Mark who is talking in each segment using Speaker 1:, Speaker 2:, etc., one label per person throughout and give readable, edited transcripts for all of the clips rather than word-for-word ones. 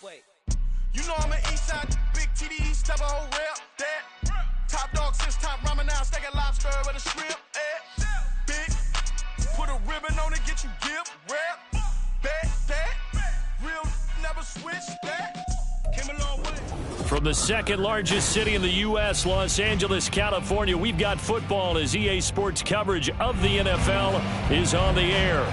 Speaker 1: like, you know I'm an Eastside big TDE step a whole rep that. Top dog since top ramen now, steak and lobster with a shrimp. Big, put a ribbon on it, get you gift, rep. Bet that, real never switch that. Came a long way.
Speaker 2: From the second largest city in the U.S., Los Angeles, California, we've got football as EA Sports coverage of the NFL is on the air.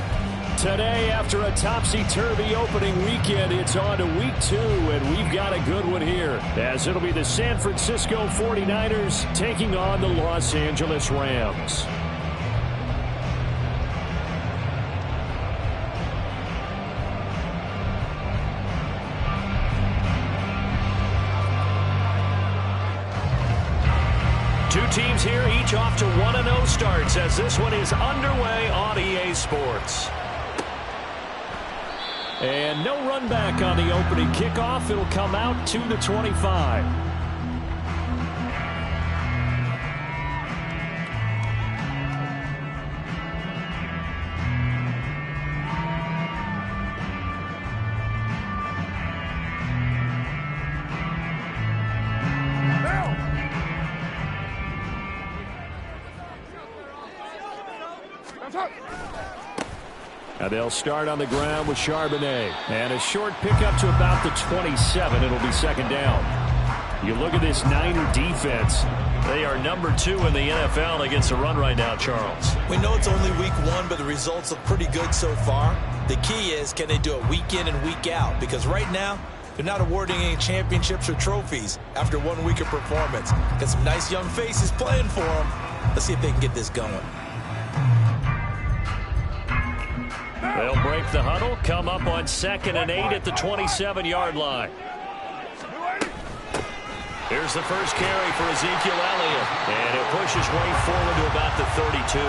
Speaker 2: Today, after a topsy-turvy opening weekend, it's on to week 2, and we've got a good one here, as it'll be the San Francisco 49ers taking on the Los Angeles Rams. Two teams here, each off to 1-0 starts, as this one is underway on EA Sports. And no run back on the opening kickoff. It'll come out to the 25. Now they'll start on the ground with Charbonnet. And a short pickup to about the 27. It'll be second down. You look at this Niner defense. They are number 2 in the NFL against the run right now, Charles.
Speaker 3: We know it's only week 1, but the results look pretty good so far. The key is, can they do it week in and week out? Because right now, they're not awarding any championships or trophies after 1 week of performance. Got some nice young faces playing for them. Let's see if they can get this going.
Speaker 2: They'll break the huddle, come up on 2nd and 8 at the 27-yard line. Here's the first carry for Ezekiel Elliott, and it pushes way forward to about the 32.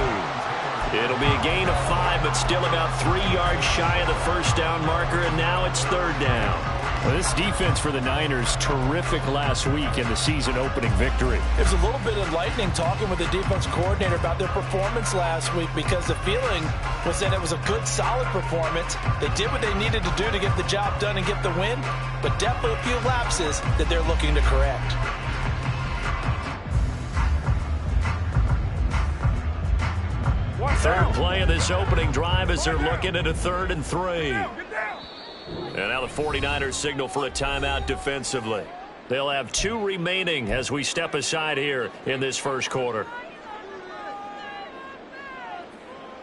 Speaker 2: It'll be a gain of 5, but still about 3 yards shy of the first down marker, and now it's 3rd down. Well, this defense for the Niners, terrific last week in the season-opening victory.
Speaker 4: It was a little bit enlightening talking with the defense coordinator about their performance last week, because the feeling was that it was a good, solid performance. They did what they needed to do to get the job done and get the win, but definitely a few lapses that they're looking to correct.
Speaker 2: Third play of this opening drive as they're looking at a 3rd and 3. And now the 49ers signal for a timeout defensively. They'll have 2 remaining as we step aside here in this first quarter.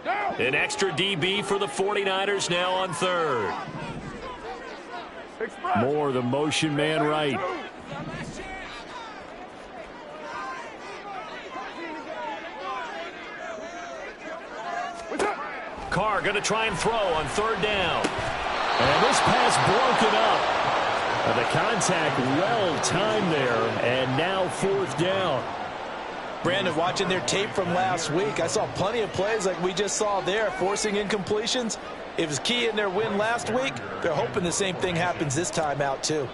Speaker 2: An extra DB for the 49ers now on 3rd. More the motion man right. Carr going to try and throw on 3rd down. And this pass broken up. The contact well-timed there, and now 4th down.
Speaker 4: Brandon, watching their tape from last week, I saw plenty of plays like we just saw there, forcing incompletions. It was key in their win last week. They're hoping the same thing happens this time out, too.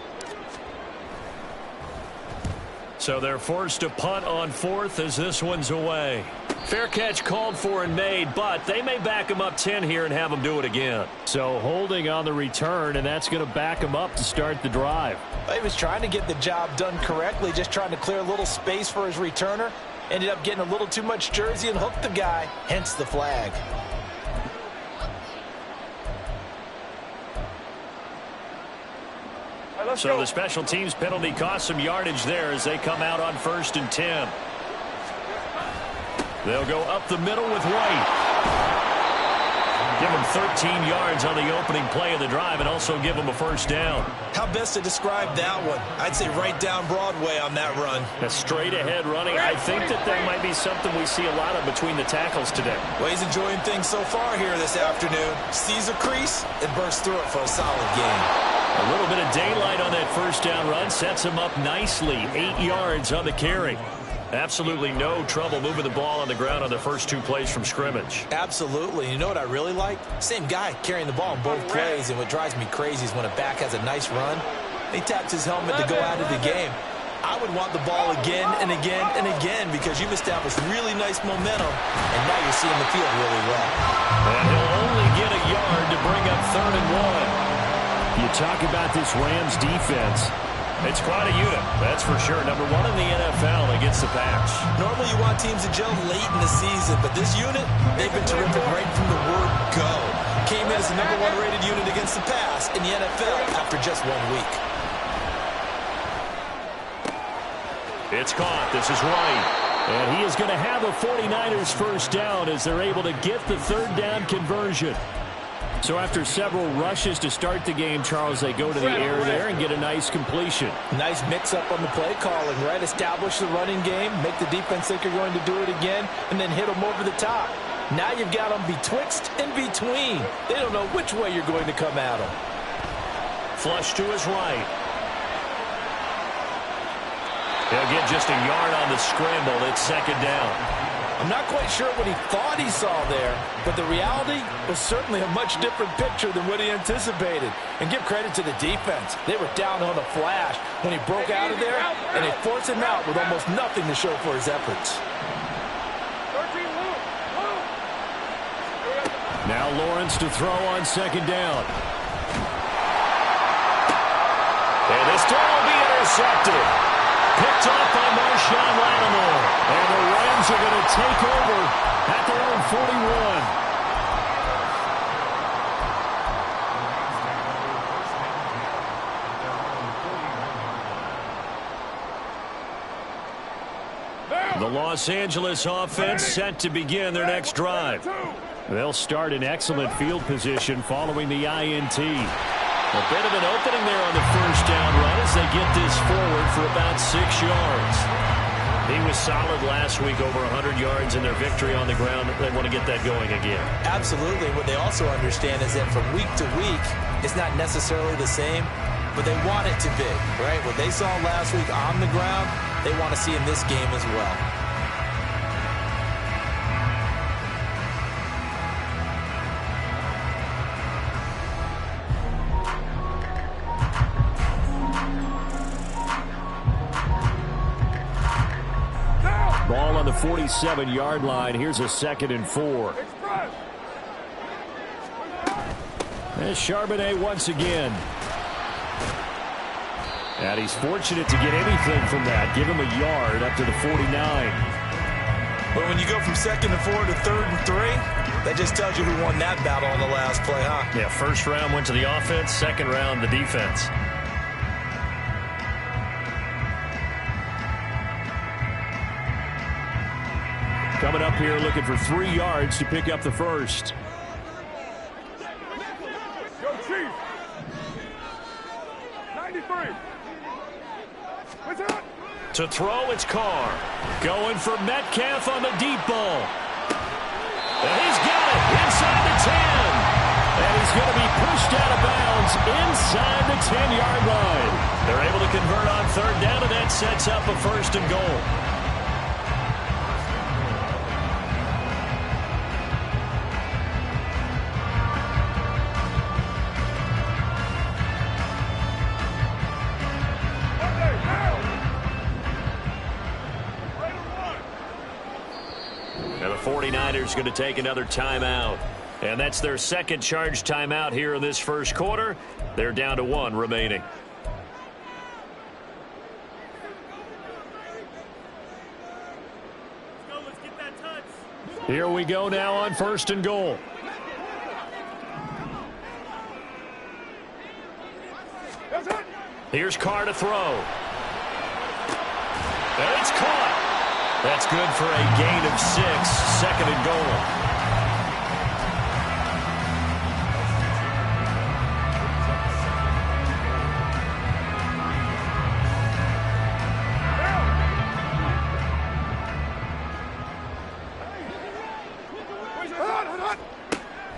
Speaker 2: So they're forced to punt on 4th as this one's away. Fair catch called for and made, but they may back him up 10 here and have him do it again. So holding on the return, and that's going to back him up to start the drive.
Speaker 4: He was trying to get the job done correctly, just trying to clear a little space for his returner. Ended up getting a little too much jersey and hooked the guy, hence the flag.
Speaker 2: So the special teams penalty cost some yardage there as they come out on 1st and 10. They'll go up the middle with White. Give them 13 yards on the opening play of the drive and also give them a first down.
Speaker 3: How best to describe that one? I'd say right down Broadway on that run.
Speaker 2: A straight-ahead running. I think that might be something we see a lot of between the tackles today.
Speaker 3: Well, he's enjoying things so far here this afternoon. Sees a crease and bursts through it for a solid gain.
Speaker 2: A little bit of daylight on that first down run sets him up nicely. 8 yards on the carry. Absolutely no trouble moving the ball on the ground on the first 2 plays from scrimmage.
Speaker 3: Absolutely. You know what I really like? Same guy carrying the ball in both plays, and what drives me crazy is when a back has a nice run, he taps his helmet to go out of the game. I would want the ball again and again and again because you've established really nice momentum, and now you're seeing the field really well.
Speaker 2: And he'll only get a yard to bring up 3rd and 1. You talk about this Rams defense. It's quite a unit, that's for sure. Number one in the NFL against the pass.
Speaker 3: Normally you want teams to gel late in the season, but this unit, they've been terrific right from the word go. Came in as the number one rated unit against the pass in the NFL after just 1 week.
Speaker 2: It's caught. This is Wright. And he is going to have a 49ers first down as they're able to get the third down conversion. So after several rushes to start the game, Charles, they go to the air there and get a nice completion.
Speaker 4: Nice mix-up on the play calling, right? Establish the running game, make the defense think you're going to do it again, and then hit them over the top. Now you've got them betwixt and between. They don't know which way you're going to come at them.
Speaker 2: Flush to his right. They'll get just a yard on the scramble. It's second down.
Speaker 4: I'm not quite sure what he thought he saw there, but the reality was certainly a much different picture than what he anticipated. And give credit to the defense. They were down on a flash when he broke out of there, and they forced him out with almost nothing to show for his efforts.
Speaker 2: Now Lawrence to throw on second down. And this throw will be intercepted. Picked off by Marshawn Lattimore. And the Rams are going to take over at their own 41. The Los Angeles offense set to begin their next drive. They'll start in excellent field position following the INT. A bit of an opening there on the first down run as they get this forward for about 6 yards. He was solid last week, over 100 yards in their victory on the ground. They want to get that going again.
Speaker 3: Absolutely. What they also understand is that from week to week, it's not necessarily the same, but they want it to be, right? What they saw last week on the ground, they want to see in this game as well.
Speaker 2: Ball on the 47-yard line. Here's a 2nd and 4. There's Charbonnet once again. And he's fortunate to get anything from that. Give him a yard up to the 49.
Speaker 3: But when you go from 2nd and 4 to 3rd and 3, that just tells you who won that battle on the last play, huh?
Speaker 2: Yeah, first round went to the offense, second round the defense. Coming up here looking for 3 yards to pick up the first.
Speaker 1: Go Chief. 93. What's up?
Speaker 2: To throw, it's Carr. Going for Metcalf on the deep ball. And he's got it inside the 10. And he's going to be pushed out of bounds inside the 10-yard line. They're able to convert on third down, and that sets up a 1st and goal. And the 49ers going to take another timeout. And that's their second charge timeout here in this first quarter. They're down to 1 remaining.
Speaker 1: Let's get that touch.
Speaker 2: Here we go now on 1st and goal.
Speaker 1: That's it.
Speaker 2: Here's Carr to throw. And it's caught. That's good for a gain of 6, 2nd and goal.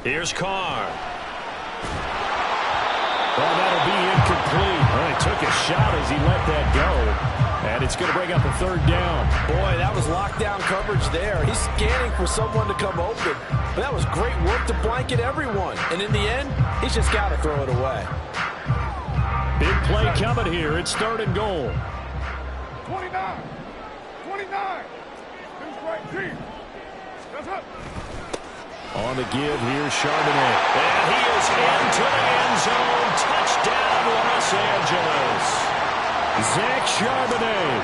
Speaker 2: Here's Carr. Well, that'll be incomplete. Well, he took a shot as he let that go. And it's going to bring up a 3rd down.
Speaker 4: Boy, that was lockdown coverage there. He's scanning for someone to come open. But that was great work to blanket everyone. And in the end, he's just got to throw it away.
Speaker 2: Big play coming here. It's 3rd and goal.
Speaker 1: 29. 29. Who's right, Chief? That's up.
Speaker 2: On the give, here's Charbonnet. And he is into the end zone. Touchdown, Los Angeles. Zach Charbonnet.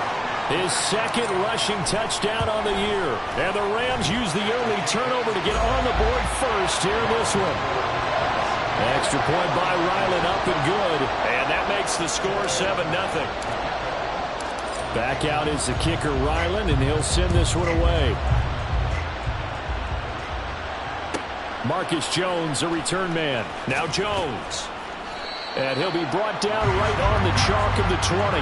Speaker 2: His second rushing touchdown on the year. And the Rams use the early turnover to get on the board first here in this one. Extra point by Ryland, up and good. And that makes the score 7-0. Back out is the kicker, Ryland, and he'll send this one away. Marcus Jones, a return man. Now Jones. And he'll be brought down right on the chalk of the 20.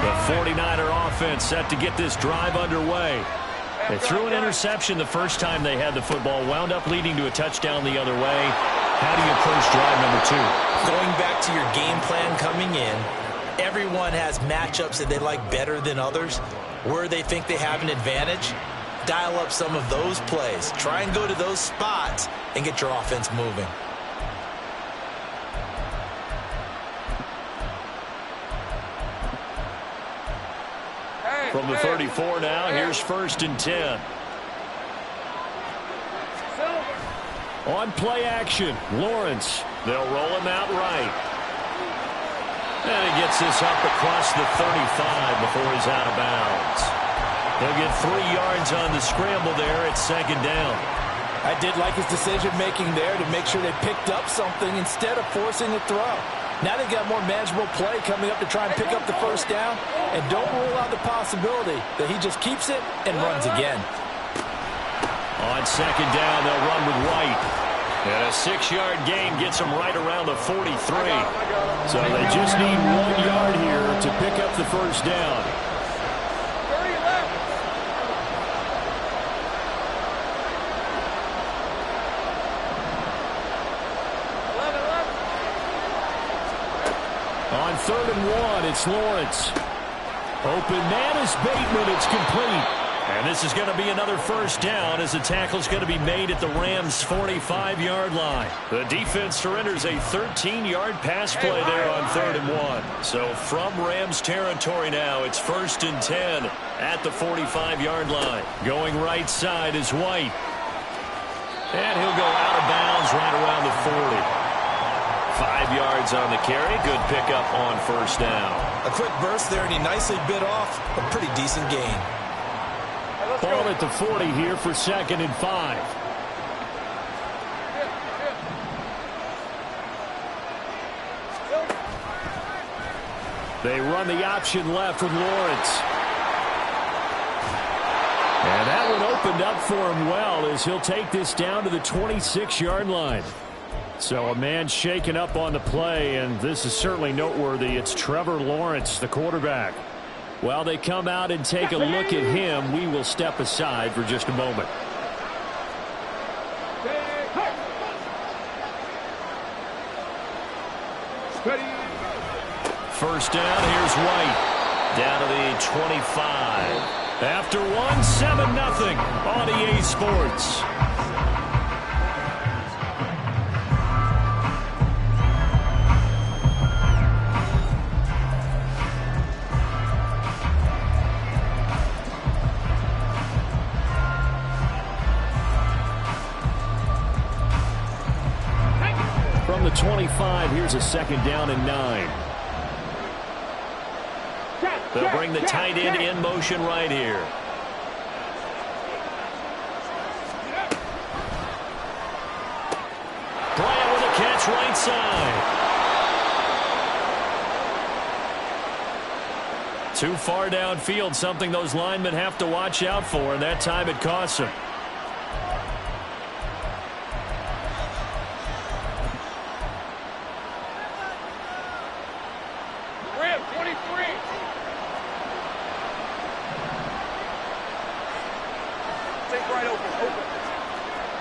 Speaker 2: The 49er offense set to get this drive underway. They threw an interception the first time they had the football, wound up leading to a touchdown the other way. How do you approach drive number 2?
Speaker 3: Going back to your game plan coming in, everyone has matchups that they like better than others. Where they think they have an advantage, dial up some of those plays. Try and go to those spots and get your offense moving.
Speaker 2: From the 34 now, here's 1st and 10. On play action, Lawrence. They'll roll him out right. And he gets this up across the 35 before he's out of bounds. They'll get 3 yards on the scramble there at 2nd down.
Speaker 4: I did like his decision-making there to make sure they picked up something instead of forcing a throw. Now they've got more manageable play coming up to try and pick up the 1st down. And don't rule out the possibility that he just keeps it and runs again.
Speaker 2: On 2nd down, they'll run with White. And a 6-yard gain gets them right around the 43. So they just need 1 yard here to pick up the 1st down. On 3rd and 1, it's Lawrence. Open man is Bateman. It's complete. And this is going to be another 1st down as the tackle's going to be made at the Rams' 45-yard line. The defense surrenders a 13-yard pass play there on 3rd and 1. So from Rams territory now, it's 1st and 10 at the 45-yard line. Going right side is White. And he'll go out of bounds right around the 40. 5 yards on the carry. Good pickup on 1st down.
Speaker 3: A quick burst there, and he nicely bit off a pretty decent gain.
Speaker 2: Ball at the 40 here for 2nd and 5. They run the option left with Lawrence. And that one opened up for him well as he'll take this down to the 26-yard line. So a man shaken up on the play, and this is certainly noteworthy. It's Trevor Lawrence, the quarterback. While they come out and take a look at him, we will step aside for just a moment. First down, here's White. Down to the 25. After one, 7-0 on EA Sports. From the 25, here's a 2nd down and 9. They'll bring the tight end in motion right here. Bryant with a catch right side. Too far downfield, something those linemen have to watch out for, and that time it costs them.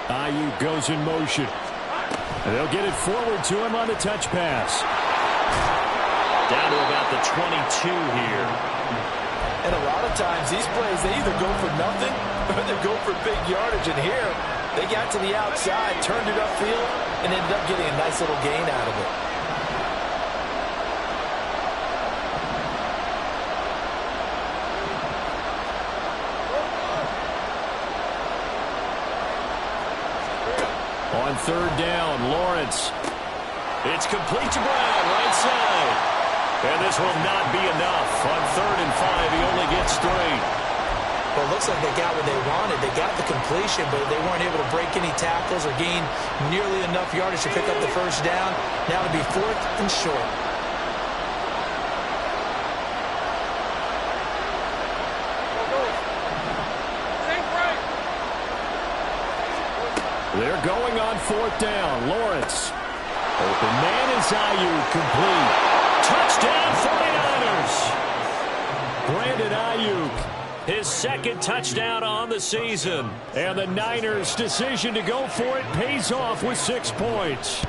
Speaker 2: Ayuk goes in motion. They'll get it forward to him on the touch pass. Down to about the 22 here.
Speaker 4: And a lot of times these plays, they either go for nothing or they go for big yardage. And here, they got to the outside, turned it upfield, and ended up getting a nice little gain out of it.
Speaker 2: On third down, Lawrence. It's complete to Brown, right side. And this will not be enough. On 3rd and 5, he only gets 3.
Speaker 3: Well, it looks like they got what they wanted. They got the completion, but they weren't able to break any tackles or gain nearly enough yardage to pick up the first down. Now it'll be 4th and short.
Speaker 2: They're going on 4th down. Lawrence. Open man is Ayuk, complete. Touchdown 49ers. Brandon Ayuk. His 2nd touchdown on the season. And the Niners' decision to go for it pays off with 6 points.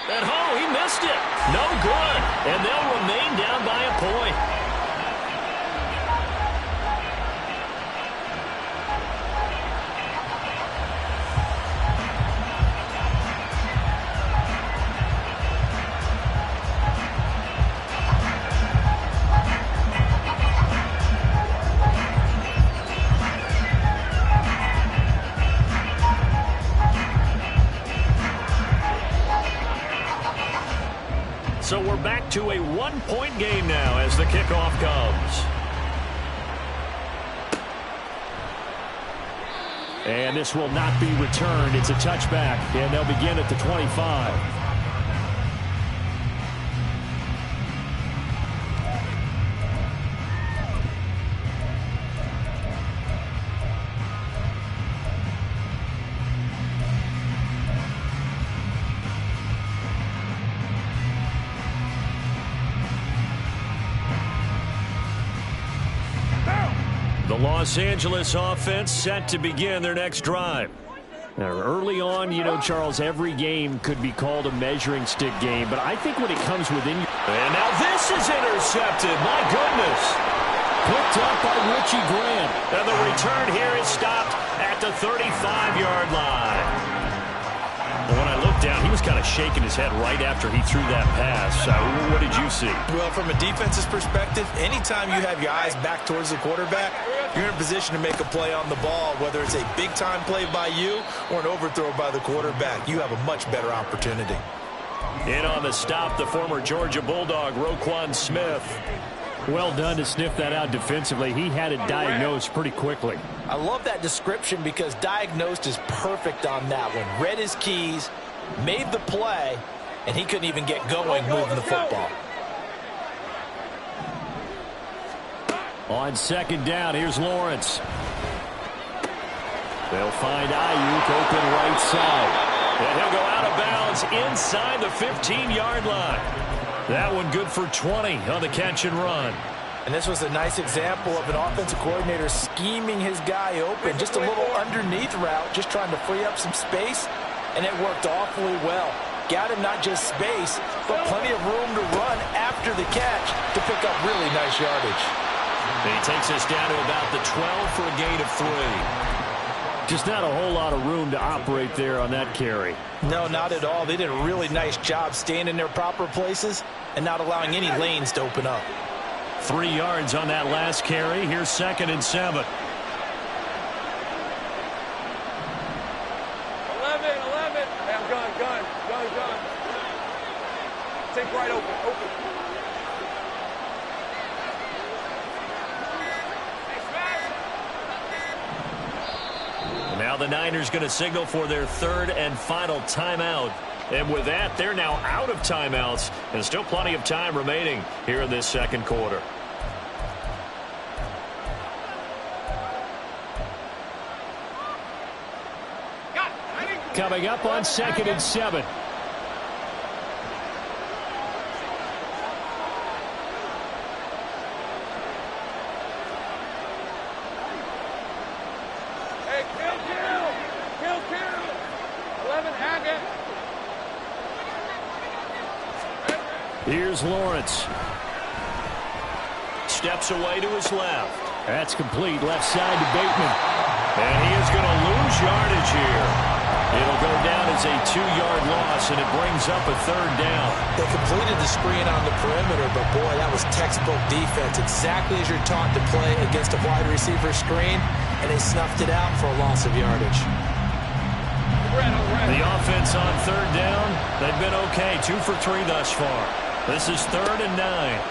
Speaker 2: And he missed it. No good. And they'll remain down by a point. So we're back to a 1-point game now as the kickoff comes. And this will not be returned. It's a touchback, and they'll begin at the 25. The Los Angeles offense set to begin their next drive. Now, early on, Charles, every game could be called a measuring stick game, but I think when it comes within... And now this is intercepted. My goodness. Picked up by Richie Grant. And the return here is stopped at the 35-yard line. When I looked down, he was kind of shaking his head right after he threw that pass. What did you see?
Speaker 4: Well, from a defense's perspective, anytime you have your eyes back towards the quarterback, you're in a position to make a play on the ball, whether it's a big-time play by you or an overthrow by the quarterback. You have a much better opportunity.
Speaker 2: In on the stop, the former Georgia Bulldog, Roquan Smith. Well done to sniff that out defensively. He had it diagnosed pretty quickly.
Speaker 4: I love that description because diagnosed is perfect on that one. Read his keys, made the play, and he couldn't even get going moving the football.
Speaker 2: On 2nd down, here's Lawrence. They'll find Ayuk open right side. And he'll go out of bounds inside the 15-yard line. That one good for 20 on the catch and run.
Speaker 4: And this was a nice example of an offensive coordinator scheming his guy open. Just a little underneath route, just trying to free up some space, and it worked awfully well. Got him not just space, but plenty of room to run after the catch to pick up really nice yardage.
Speaker 2: And he takes us down to about the 12 for a gain of 3. Just not a whole lot of room to operate there on that carry.
Speaker 4: No, not at all. They did a really nice job staying in their proper places and not allowing any lanes to open up.
Speaker 2: 3 yards on that last carry. Here's 2nd and 7.
Speaker 1: 11. Hey, I'm gun. Take right open.
Speaker 2: Now the Niners going to signal for their 3rd and final timeout. And with that, they're now out of timeouts. And still plenty of time remaining here in this 2nd quarter. Coming up on 2nd and 7. Here's Lawrence. Steps away to his left. That's complete. Left side to Bateman. And he is going to lose yardage here. It'll go down as a 2-yard loss, and it brings up a 3rd down.
Speaker 3: They completed the screen on the perimeter, but boy, that was textbook defense. Exactly as you're taught to play against a wide receiver screen, and they snuffed it out for a loss of yardage.
Speaker 2: The offense on third down, they've been okay. 2 for 3 thus far. This is 3rd and 9.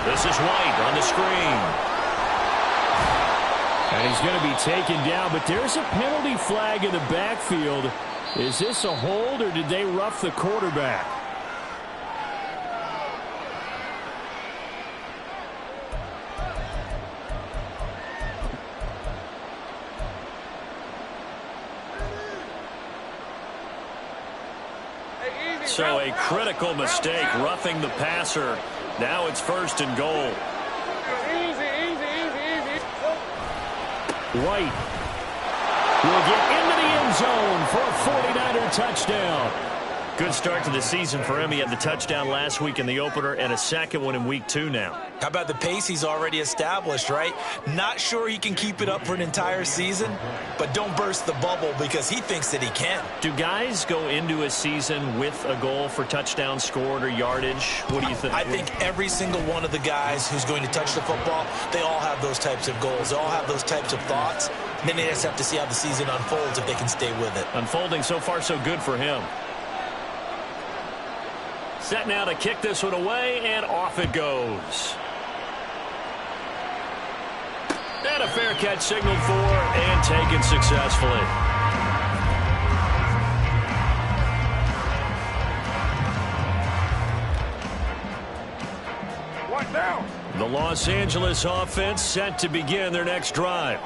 Speaker 2: This is White on the screen. And he's going to be taken down, but there's a penalty flag in the backfield. Is this a hold, or did they rough the quarterback? So a critical mistake, roughing the passer. Now it's 1st and goal. White will get into the end zone for a 49er touchdown. Good start to the season for him. He had the touchdown last week in the opener and a second one in week 2 now.
Speaker 3: How about the pace he's already established, right? Not sure he can keep it up for an entire season, but don't burst the bubble because he thinks that he can.
Speaker 2: Do guys go into a season with a goal for touchdown scored or yardage? What do you think?
Speaker 3: I think every single one of the guys who's going to touch the football, they all have those types of goals. They all have those types of thoughts. And then they just have to see how the season unfolds if they can stay with it.
Speaker 2: Unfolding so far so good for him. Set now to kick this one away, and off it goes. And a fair catch signaled for and taken successfully.
Speaker 1: What now?
Speaker 2: The Los Angeles offense set to begin their next drive.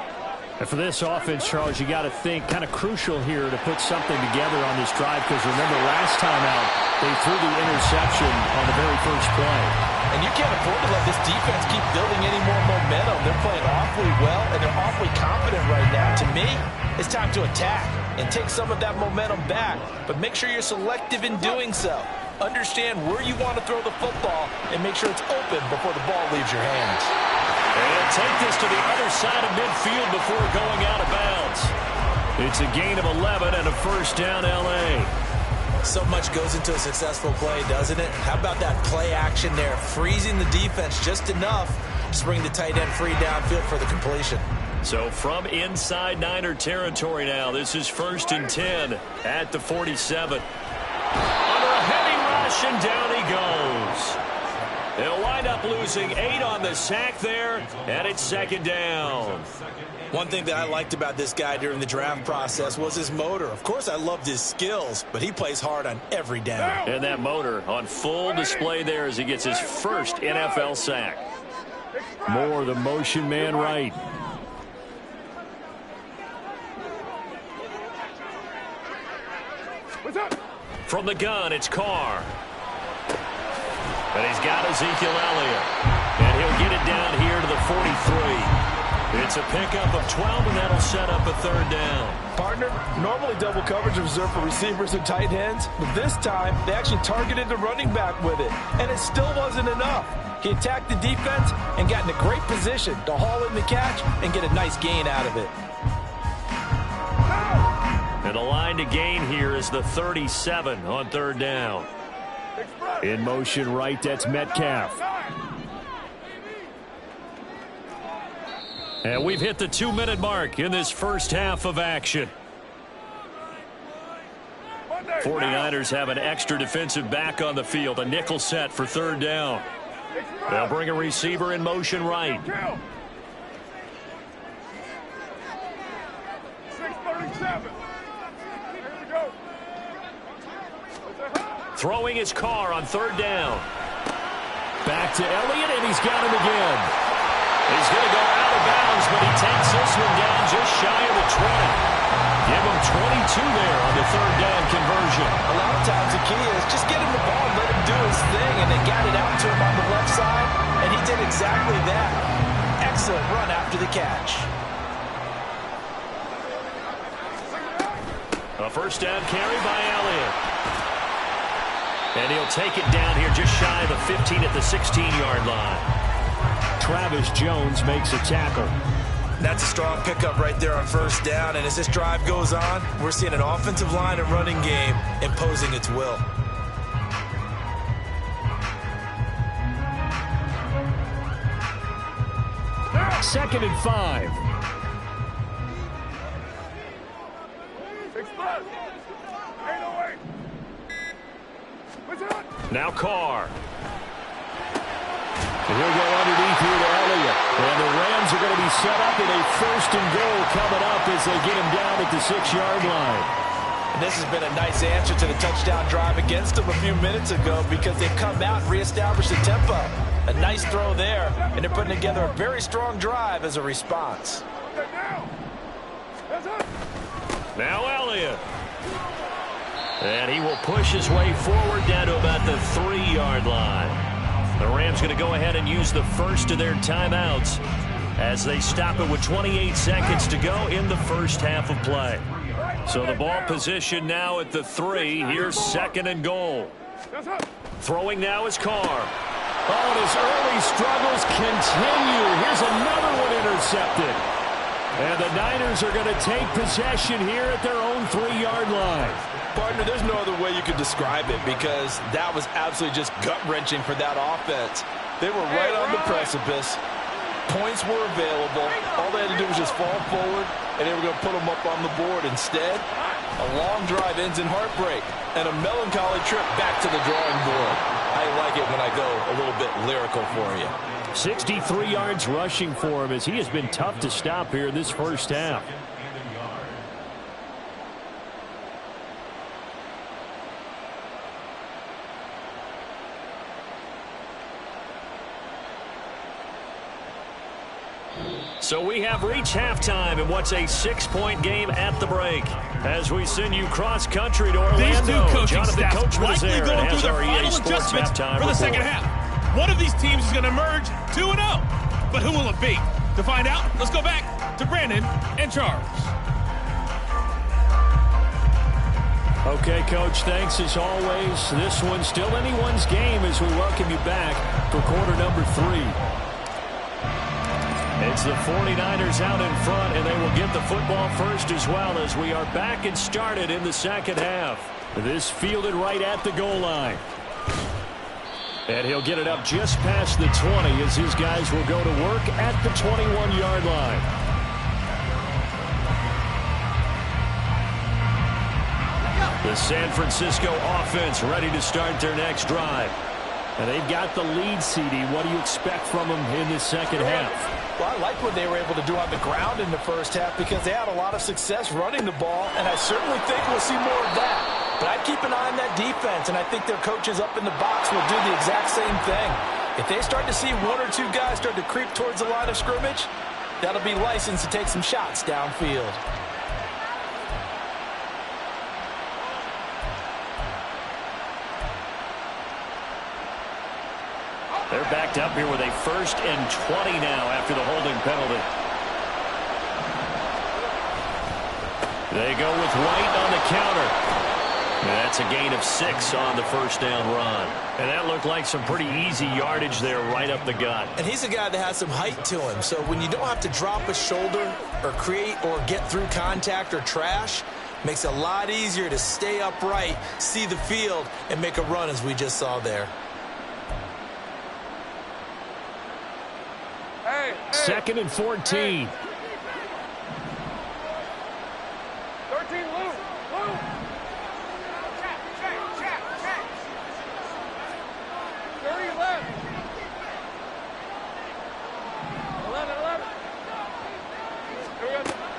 Speaker 2: And for this offense, Charles, you got to think kind of crucial here to put something together on this drive, because remember last time out, they threw the interception on the very first play.
Speaker 4: And you can't afford to let this defense keep building any more momentum. They're playing awfully well, and they're awfully confident right now. To me, it's time to attack and take some of that momentum back. But make sure you're selective in doing so. Understand where you want to throw the football and make sure it's open before the ball leaves your hands.
Speaker 2: And he'll take this to the other side of midfield before going out of bounds. It's a gain of 11 and a 1st down, L.A.
Speaker 3: So much goes into a successful play, doesn't it? How about that play action there? Freezing the defense just enough to bring the tight end free downfield for the completion.
Speaker 2: So from inside Niner territory now, this is 1st and 10 at the 47. Under a heavy rush, and down he goes. They'll wind up losing 8 on the sack there, and it's 2nd down.
Speaker 3: One thing that I liked about this guy during the draft process was his motor. Of course, I loved his skills, but he plays hard on every down.
Speaker 2: And that motor on full display there as he gets his first NFL sack. Moore, the motion man right. From the gun, it's Carr. And he's got Ezekiel Elliott. And he'll get it down here to the 43. It's a pickup of 12, and that'll set up a 3rd down.
Speaker 4: Partner, normally double coverage is reserved for receivers and tight ends, but this time they actually targeted the running back with it, and it still wasn't enough. He attacked the defense and got in a great position to haul in the catch and get a nice gain out of it.
Speaker 2: And the line to gain here is the 37 on 3rd down. In motion right, that's Metcalf. And we've hit the 2-minute mark in this first half of action. 49ers have an extra defensive back on the field, a nickel set for 3rd down. They'll bring a receiver in motion right.
Speaker 1: 637.
Speaker 2: Throwing his Carr on 3rd down. Back to Elliott, and he's got him again. He's going to go out of bounds, but he takes this one down just shy of the 20. Give him 22 there on the 3rd down conversion.
Speaker 4: A lot of times the key is just get him the ball and let him do his thing, and they got it out to him on the left side, and he did exactly that. Excellent run after the catch.
Speaker 2: A 1st down carry by Elliott. And he'll take it down here just shy of the 15 at the 16-yard line. Travis Jones makes a tackle.
Speaker 3: That's a strong pickup right there on 1st down, and as this drive goes on, we're seeing an offensive line and running game imposing its will.
Speaker 2: Second and 5. Now Carr. And he'll go underneath here to Elliott. And the Rams are going to be set up in a 1st and goal coming up as they get him down at the 6-yard line.
Speaker 4: And this has been a nice answer to the touchdown drive against them a few minutes ago because they've come out and reestablished the tempo. A nice throw there, and they're putting together a very strong drive as a response.
Speaker 2: Now Elliott. And he will push his way forward down to about the 3-yard line. The Rams going to go ahead and use the first of their timeouts as they stop it with 28 seconds to go in the first half of play. So the ball position now at the 3. Here's 2nd and goal. Throwing now is Carr. Oh, and his early struggles continue. Here's another one intercepted. And the Niners are going to take possession here at their own 3-yard line.
Speaker 4: Partner, there's no other way you could describe it because that was absolutely just gut-wrenching for that offense. They were right on the precipice. Points were available. All they had to do was just fall forward, and they were going to put them up on the board. Instead, a long drive ends in heartbreak and a melancholy trip back to the drawing board. I like it when I go a little bit lyrical for you.
Speaker 2: 63 yards rushing for him as he has been tough to stop here in this first half. So we have reached halftime in what's a 6-point game at the break. As we send you cross-country to Orlando,
Speaker 5: these two coaching
Speaker 2: Jonathan
Speaker 5: staffs
Speaker 2: Coachman
Speaker 5: likely going through their final adjustments for the second half. One of these teams is going to emerge 2-0. But who will it be? To find out, let's go back to Brandon and Charles.
Speaker 2: Okay, Coach, thanks as always. This one's still anyone's game as we welcome you back for quarter number 3. It's the 49ers out in front, and they will get the football first as well as we are back and started in the second half. This fielded right at the goal line. And he'll get it up just past the 20 as his guys will go to work at the 21-yard line. The San Francisco offense ready to start their next drive. And they've got the lead, CD. What do you expect from them in this second half?
Speaker 4: Well, I like what they were able to do on the ground in the first half because they had a lot of success running the ball, and I certainly think we'll see more of that. But I'd keep an eye on that defense, and I think their coaches up in the box will do the exact same thing. If they start to see 1 or 2 guys start to creep towards the line of scrimmage, that'll be license to take some shots downfield.
Speaker 2: They're backed up here with a 1st and 20 now after the holding penalty. They go with White on the counter. And that's a gain of 6 on the first down run. And that looked like some pretty easy yardage there right up the gut.
Speaker 3: And he's a guy that has some height to him. So when you don't have to drop a shoulder or create or get through contact or trash, makes it a lot easier to stay upright, see the field, and make a run as we just saw there.
Speaker 2: 2nd and 14.
Speaker 1: 13, Lou. Check. 30 left.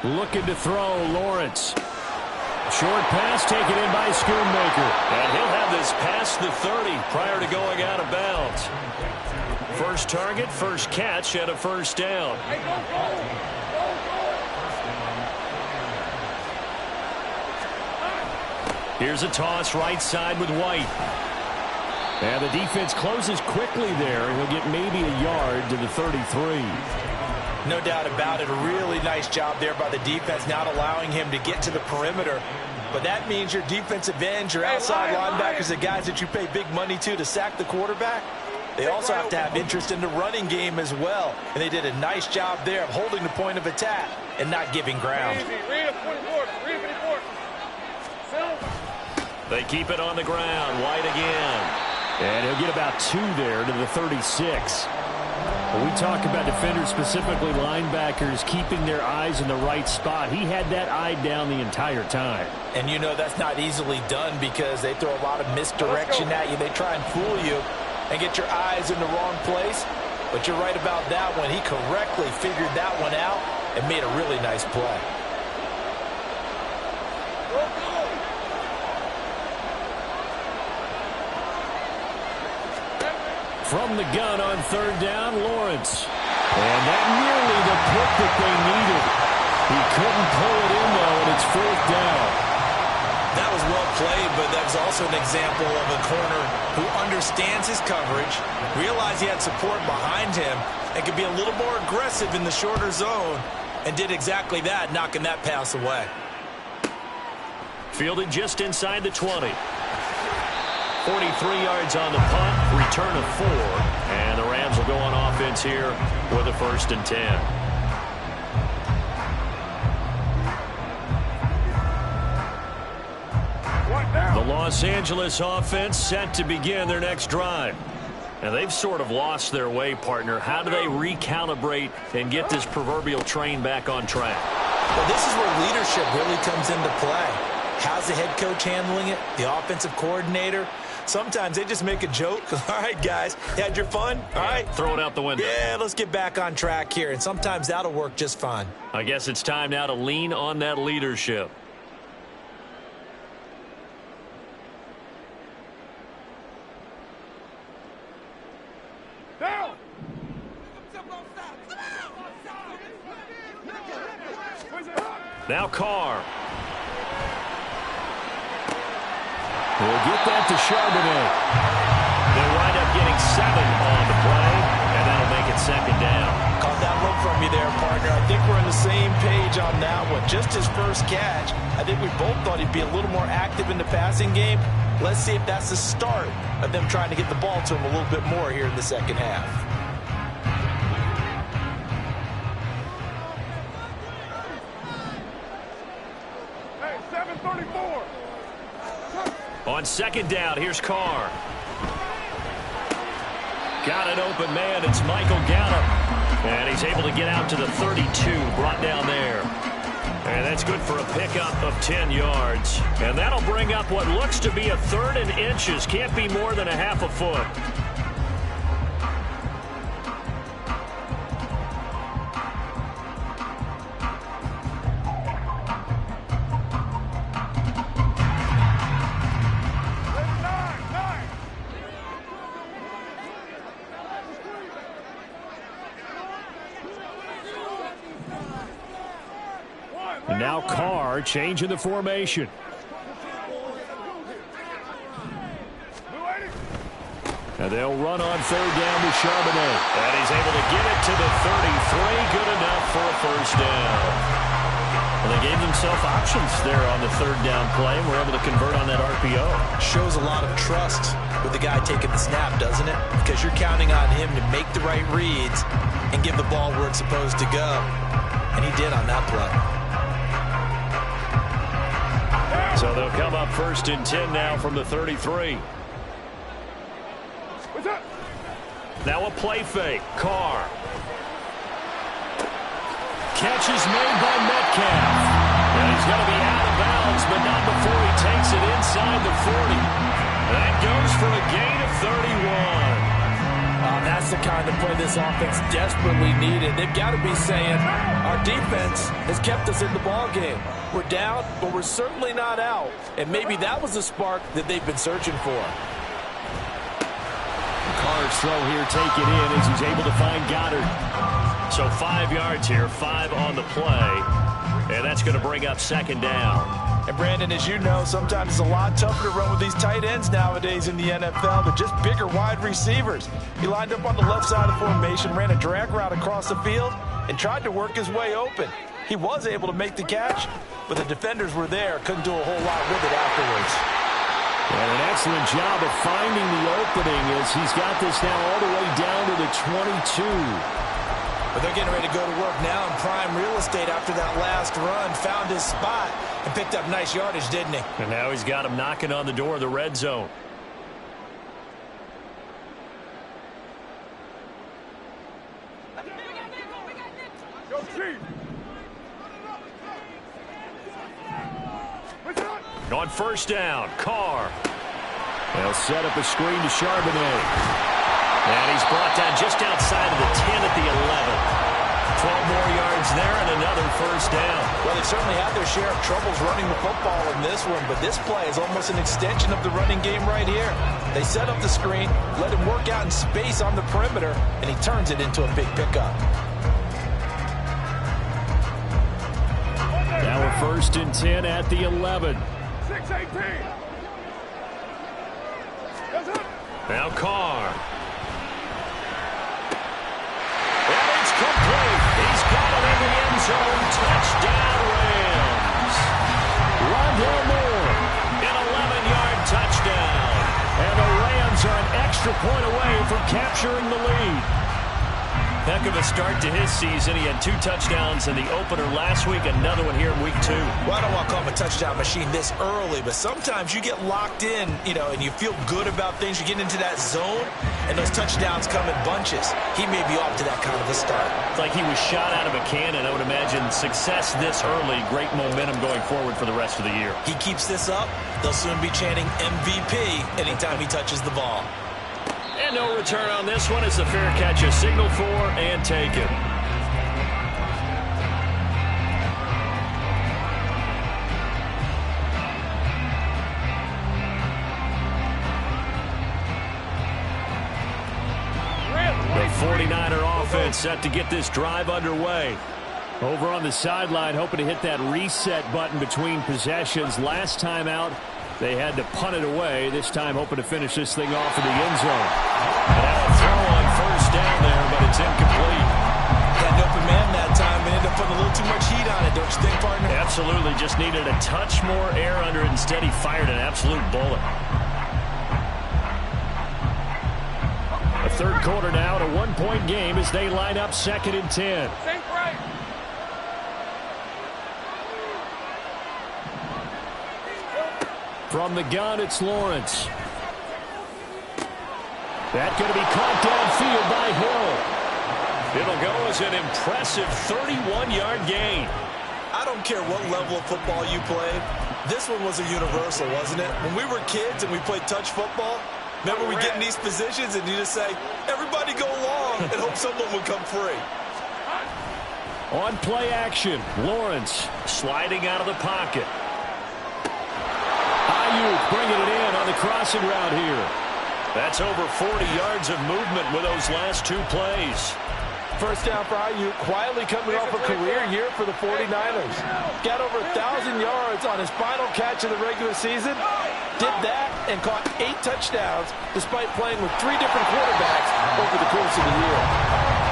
Speaker 1: 11.
Speaker 2: Looking to throw, Lawrence. Short pass taken in by Schoonmaker. And he'll have this past the 30 prior to going out of bounds. First target, first catch, and a first down. Here's a toss right side with White. And the defense closes quickly there, and he'll get maybe a yard to the 33.
Speaker 4: No doubt about it. A really nice job there by the defense, not allowing him to get to the perimeter. But that means your defensive ends, your outside linebackers, the guys that you pay big money to sack the quarterback, they also have to have interest in the running game as well. And they did a nice job there of holding the point of attack and not giving ground.
Speaker 2: They keep it on the ground. White again. And he'll get about 2 there to the 36. When we talk about defenders, specifically linebackers, keeping their eyes in the right spot, he had that eye down the entire time.
Speaker 4: And you know that's not easily done because they throw a lot of misdirection at you. They try and fool you and get your eyes in the wrong place. But you're right about that one. He correctly figured that one out and made a really nice play.
Speaker 2: From the gun on third down, Lawrence. And that nearly the pick that they needed. He couldn't pull it in, though, and it's fourth down.
Speaker 3: That was well played, but that was also an example of a corner who understands his coverage, realized he had support behind him, and could be a little more aggressive in the shorter zone, and did exactly that, knocking that pass away.
Speaker 2: Fielded just inside the 20. 43 yards on the punt, return of 4, and the Rams will go on offense here with a 1st and 10. The Los Angeles offense set to begin their next drive. And they've sort of lost their way, partner. How do they recalibrate and get this proverbial train back on track?
Speaker 3: Well, this is where leadership really comes into play. How's the head coach handling it? The offensive coordinator? Sometimes they just make a joke. All right, guys, you had your fun? All right.
Speaker 2: Throw it out the window.
Speaker 3: Yeah, let's get back on track here. And sometimes that'll work just fine.
Speaker 2: I guess it's time now to lean on that leadership.
Speaker 1: Down.
Speaker 2: Now Carr. We'll get that to Charbonnet. They'll wind up getting 7 on the play, and that'll make it 2nd down.
Speaker 4: Caught that look from you there, partner. I think we're on the same page on that one. Just his first catch. I think we both thought he'd be a little more active in the passing game. Let's see if that's the start of them trying to get the ball to him a little bit more here in the second half.
Speaker 1: Hey, 7:34.
Speaker 2: On 2nd down, here's Carr. Got an open man. It's Michael Gallup. And he's able to get out to the 32, brought down there. And that's good for a pickup of 10 yards. And that'll bring up what looks to be a 3rd and inches. Can't be more than a half a foot. And now Carr changing the formation. And they'll run on 3rd down to Charbonnet. And he's able to get it to the 33. Good enough for a 1st down. Well, they gave themselves options there on the 3rd down play, and were able to convert on that RPO.
Speaker 3: Shows a lot of trust with the guy taking the snap, doesn't it? Because you're counting on him to make the right reads and give the ball where it's supposed to go. And he did on that play.
Speaker 2: So they'll come up 1st and 10 now from the 33. Now a play fake. Carr. Catch is made by Metcalf. And he's going to be out of bounds, but not before he takes it inside the 40. That goes for a gain of 31.
Speaker 4: That's the kind of play this offense desperately needed. They've got to be saying, our defense has kept us in the ball game. We're down, but we're certainly not out. And maybe that was the spark that they've been searching for.
Speaker 2: Carr's throw here, take it in as he's able to find Goddard. So 5 yards here, 5 on the play. And that's going to bring up 2nd down.
Speaker 4: And Brandon, as you know, sometimes it's a lot tougher to run with these tight ends nowadays in the NFL. They're just bigger wide receivers. He lined up on the left side of the formation, ran a drag route across the field, and tried to work his way open. He was able to make the catch, but the defenders were there, couldn't do a whole lot with it afterwards.
Speaker 2: And an excellent job of finding the opening as he's got this now all the way down to the 22.
Speaker 3: But they're getting ready to go to work now in prime real estate after that last run. Found his spot and picked up nice yardage, didn't he?
Speaker 2: And now he's got him knocking on the door of the red zone. On first down, Carr. They'll set up a screen to Charbonnet. And he's brought down just outside of the 10 at the 11. 12 more yards there and another first down.
Speaker 4: Well, they certainly had their share of troubles running the football in this one, but this play is almost an extension of the running game right here. They set up the screen, let him work out in space on the perimeter, and he turns it into a big pickup.
Speaker 2: Now a first and 10 at the 11.
Speaker 1: 6-18.
Speaker 2: Now Carr. And it's complete. He's got it in the end zone. Touchdown, Rams. Rondale Moore, an 11-yard touchdown. And the Rams are an extra point away from capturing the lead. Heck of a start to his season. He had 2 touchdowns in the opener last week, another one here in week 2.
Speaker 4: Well, I don't want to call him a touchdown machine this early, but sometimes you get locked in, and you feel good about things. You get into that zone, and those touchdowns come in bunches. He may be off to that kind of a start.
Speaker 2: It's like he was shot out of a cannon. I would imagine success this early, great momentum going forward for the rest of the year.
Speaker 4: He keeps this up, they'll soon be chanting MVP anytime he touches the ball.
Speaker 2: And no return on this one as the fair catch is signaled for and taken. The 49er offense set to get this drive underway. Over on the sideline, hoping to hit that reset button between possessions. Last time out, they had to punt it away. This time hoping to finish this thing off in the end zone. And now a throw on first down there, but it's incomplete.
Speaker 4: Had an open man that time and ended up putting a little too much heat on it, don't you think, partner?
Speaker 2: Absolutely. Just needed a touch more air under it. Instead, he fired an absolute bullet. A third quarter now, at a 1-point game as they line up 2nd and 10. From the gun, it's Lawrence. That's going to be caught downfield by Hill. It'll go as an impressive 31-yard gain.
Speaker 4: I don't care what level of football you played. This one was a universal, wasn't it? When we were kids and we played touch football, remember we get in these positions and you just say, everybody go long and hope someone would come free.
Speaker 2: On play action, Lawrence sliding out of the pocket. Ayuk bringing it in on the crossing route here. That's over 40 yards of movement with those last 2 plays.
Speaker 4: First down for Ayuk, quietly coming off a career year for the 49ers. Got over 1,000 yards on his final catch of the regular season. Did that and caught 8 touchdowns despite playing with 3 different quarterbacks over the course of the year.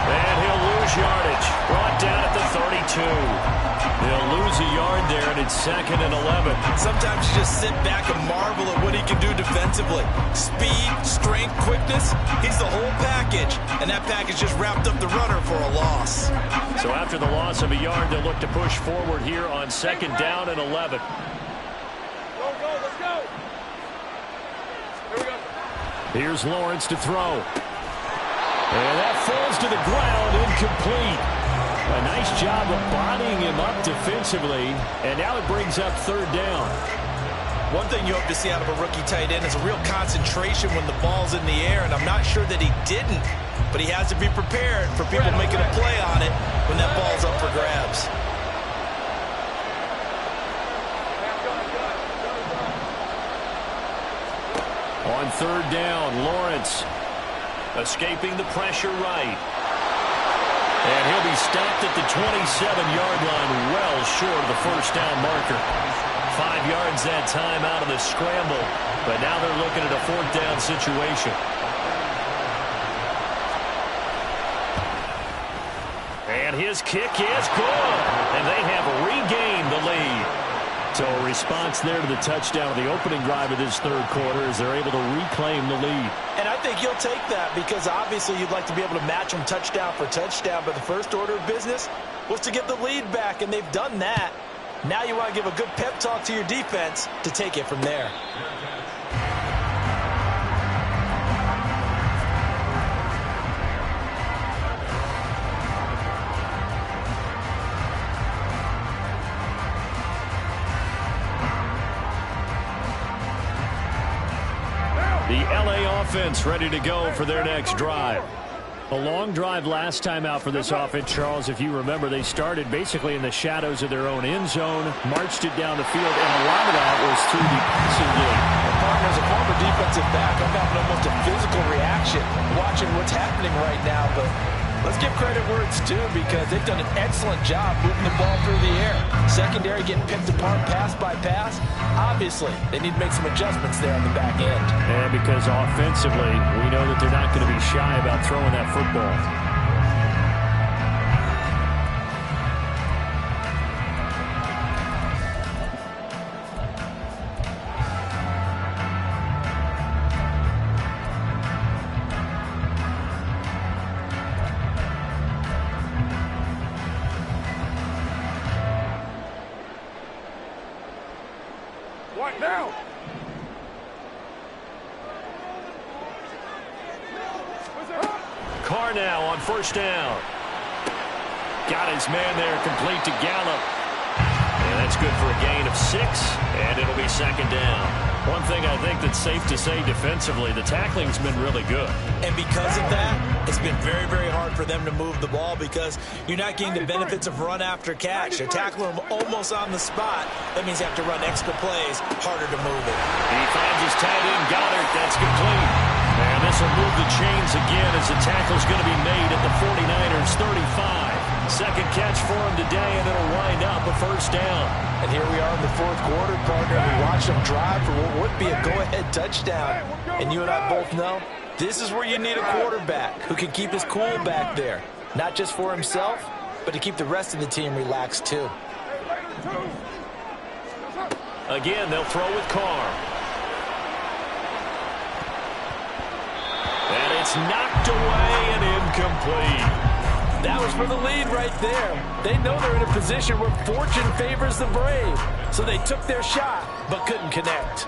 Speaker 2: And he'll lose yardage. Brought down at the 32. They'll lose a yard there, and it's 2nd and 11.
Speaker 4: Sometimes you just sit back and marvel at what he can do defensively. Speed, strength, quickness, he's the whole package. And that package just wrapped up the runner for a loss.
Speaker 2: So after the loss of a yard, they'll look to push forward here on 2nd down and 11.
Speaker 1: Go, let's go. Here we go.
Speaker 2: Here's Lawrence to throw. And that falls to the ground, incomplete. A nice job of bodying him up defensively, and now it brings up 3rd down.
Speaker 4: One thing you hope to see out of a rookie tight end is a real concentration when the ball's in the air, and I'm not sure that he didn't, but he has to be prepared for people making a play on it when that ball's up for grabs.
Speaker 2: On 3rd down, Lawrence escaping the pressure right. And he'll be stopped at the 27-yard line, well short of the first down marker. 5 yards that time out of the scramble, but now they're looking at a 4th down situation. And his kick is good, and they have regained the lead. So a response there to the touchdown of the opening drive of this 3rd quarter as they're able to reclaim the lead.
Speaker 4: And I think you'll take that because obviously you'd like to be able to match them touchdown for touchdown, but the first order of business was to get the lead back, and they've done that. Now you want to give a good pep talk to your defense to take it from there.
Speaker 2: offense ready to go for their next drive. A long drive last time out for this offense, Charles. If you remember, they started basically in the shadows of their own end zone, marched it down the field, and a lot of that was through the passing game.
Speaker 4: As a former defensive back, I'm having almost a physical reaction watching what's happening right now, but let's give credit where it's due because they've done an excellent job moving the ball through the air. Secondary getting picked apart pass by pass. Obviously, they need to make some adjustments there on the back end.
Speaker 2: And because offensively, we know that they're not going to be shy about throwing that football.
Speaker 1: Now.
Speaker 2: Carr now on first down. Got his man there, complete to Gallup. And that's good for a gain of 6, and it'll be second down. One thing I think that's safe to say defensively, the tackling's been really good.
Speaker 3: And because of that, it's been very, very hard for them to move the ball because you're not getting the benefits of run after catch. They're tackling them almost on the spot. That means they have to run extra plays, harder to move it.
Speaker 2: He finds his tight end, Goddard. That's complete. And this will move the chains again as the tackle's going to be made at the 49ers 35. Second catch for him today, and it'll wind up a first down.
Speaker 4: And here we are in the fourth quarter, partner. We watched them drive for what would be a go-ahead touchdown. And you and I both know this is where you need a quarterback who can keep his cool back there. Not just for himself, but to keep the rest of the team relaxed too.
Speaker 2: Again, they'll throw with Carr. And it's knocked away and incomplete.
Speaker 4: That was for the lead right there. They know they're in a position where fortune favors the brave. So they took their shot, but couldn't connect.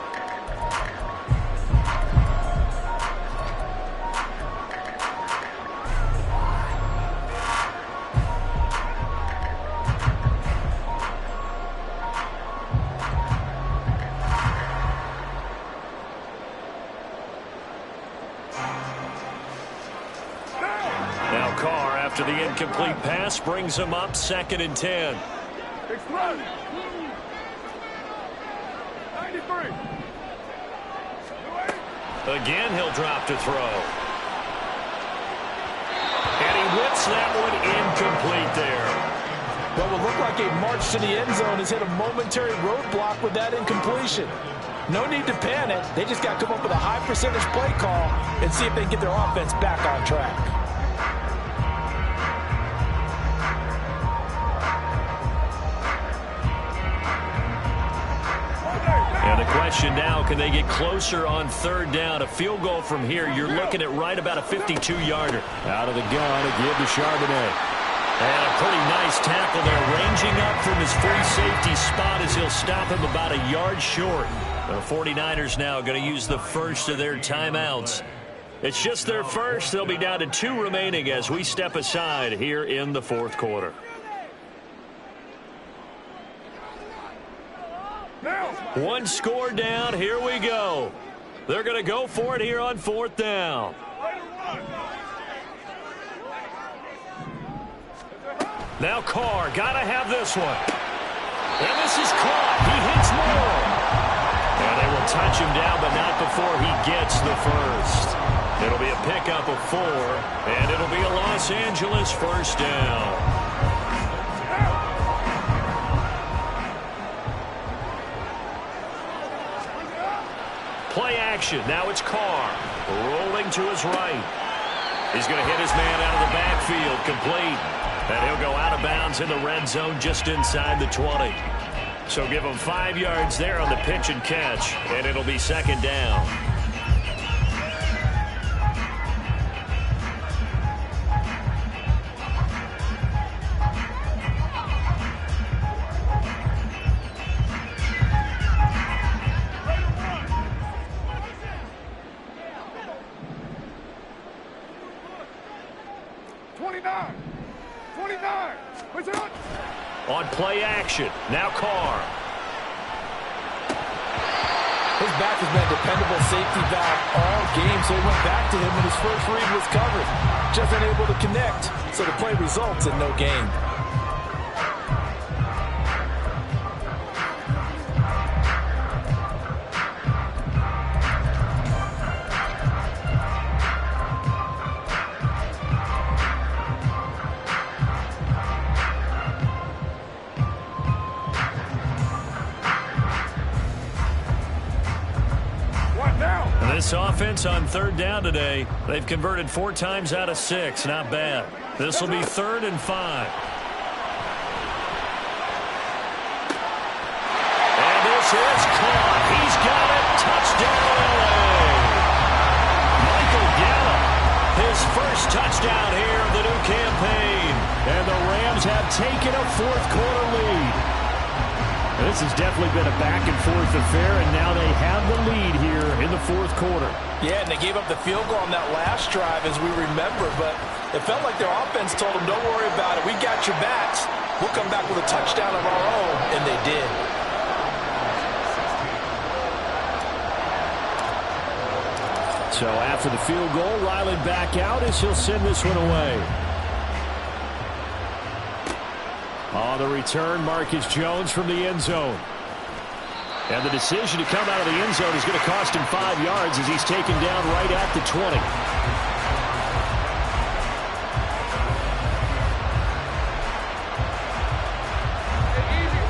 Speaker 2: After the incomplete pass, brings him up 2nd and 10.
Speaker 1: 93.
Speaker 2: Again, he'll drop to throw. And he whips that one incomplete there.
Speaker 4: What will look like a march to the end zone has hit a momentary roadblock with that incompletion. No need to panic. They just got to come up with a high percentage play call and see if they can get their offense back on track.
Speaker 2: And the question now, can they get closer on 3rd down? A field goal from here, you're looking at right about a 52-yarder. Out of the gun, a give to Charbonnet. And a pretty nice tackle there, ranging up from his free safety spot as he'll stop him about a yard short. The 49ers now going to use the first of their timeouts. It's just their first. They'll be down to 2 remaining as we step aside here in the 4th quarter. One score down. Here we go. They're going to go for it here on 4th down. Now Carr, got to have this one. And this is caught. He hits more. And they will touch him down, but not before he gets the first. It'll be a pickup of 4, and it'll be a Los Angeles first down. Play action. Now it's Carr rolling to his right. He's going to hit his man out of the backfield, complete. And he'll go out of bounds in the red zone just inside the 20. So give him 5 yards there on the pitch and catch, and it'll be 2nd down. On play action, now Carr.
Speaker 4: His back has been a dependable safety valve all game, so he went back to him when his first read was covered. Just unable to connect, so the play results in no gain.
Speaker 2: This offense on third down today, they've converted 4 times out of 6. Not bad. This will be 3rd and 5. And this is caught. He's got it. Touchdown, LA. Michael Gallup, his first touchdown here of the new campaign. And the Rams have taken a 4th-quarter lead. This has definitely been a back-and-forth affair, and now they have the lead here in the 4th quarter.
Speaker 4: Yeah, and they gave up the field goal on that last drive, as we remember, but it felt like their offense told them, don't worry about it. We got your backs. We'll come back with a touchdown of our own, and they did.
Speaker 2: So after the field goal, Riley back out as he'll send this one away. On the return, Marcus Jones from the end zone. And the decision to come out of the end zone is going to cost him 5 yards as he's taken down right at the 20.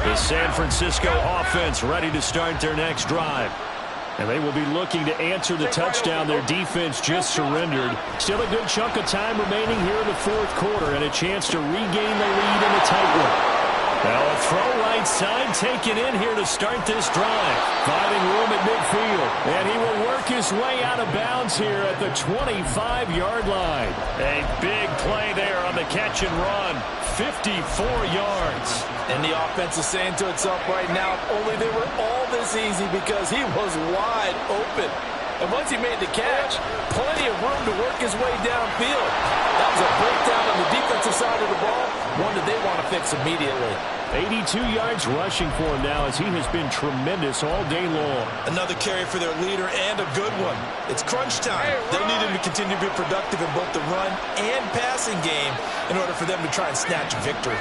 Speaker 2: The San Francisco offense ready to start their next drive. And they will be looking to answer the touchdown their defense just surrendered. Still a good chunk of time remaining here in the 4th quarter and a chance to regain the lead in a tight one. Now a throw right side taken in here to start this drive. Finding room at midfield. And he will work his way out of bounds here at the 25-yard line. A big play there on the catch and run. 54 yards.
Speaker 4: And the offense is saying to itself right now, if only they were all this easy, because he was wide open. And once he made the catch, plenty of room to work his way downfield. That was a breakdown on the defensive side of the ball, one that they want to fix immediately.
Speaker 2: 82 yards rushing for him now as he has been tremendous all day long.
Speaker 3: Another carry for their leader and a good one. It's crunch time. They'll need him to continue to be productive in both the run and passing game in order for them to try and snatch a victory.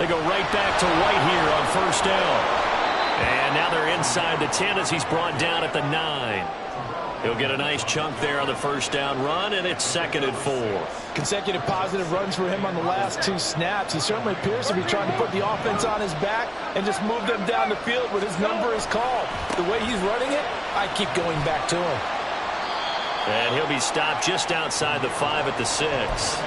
Speaker 2: They go right back to White here on 1st down. And now they're inside the 10 as he's brought down at the 9. He'll get a nice chunk there on the 1st down run, and it's 2nd and 4.
Speaker 4: Consecutive positive runs for him on the last 2 snaps. He certainly appears to be trying to put the offense on his back and just move them down the field when his number is called. The way he's running it, I keep going back to him.
Speaker 2: And he'll be stopped just outside the 5 at the 6.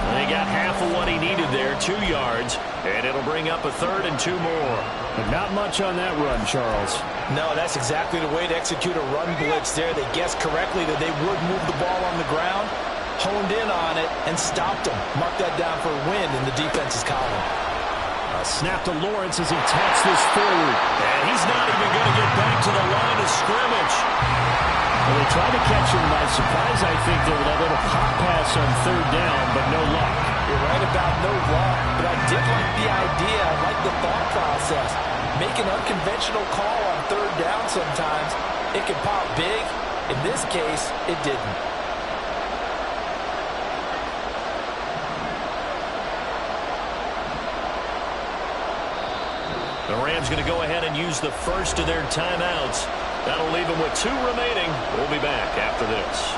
Speaker 2: And he got half of what he needed there, 2 yards, and it'll bring up a 3rd and 2 more. But not much on that run, Charles.
Speaker 4: No, that's exactly the way to execute a run blitz there. They guessed correctly that they would move the ball on the ground, honed in on it, and stopped him. Mark that down for a win in the defense's column.
Speaker 2: A snap to Lawrence as he taps this forward. And he's not even going to get back to the line of scrimmage. Well, they tried to catch him by surprise, I think, there with that little pop pass on 3rd down, but no luck.
Speaker 4: You're right about no luck, but I did like the idea. I like the thought process. Make an unconventional call on 3rd down sometimes. It can pop big. In this case, it didn't.
Speaker 2: The Rams going to go ahead and use the first of their timeouts. That'll leave them with 2 remaining. We'll be back after this.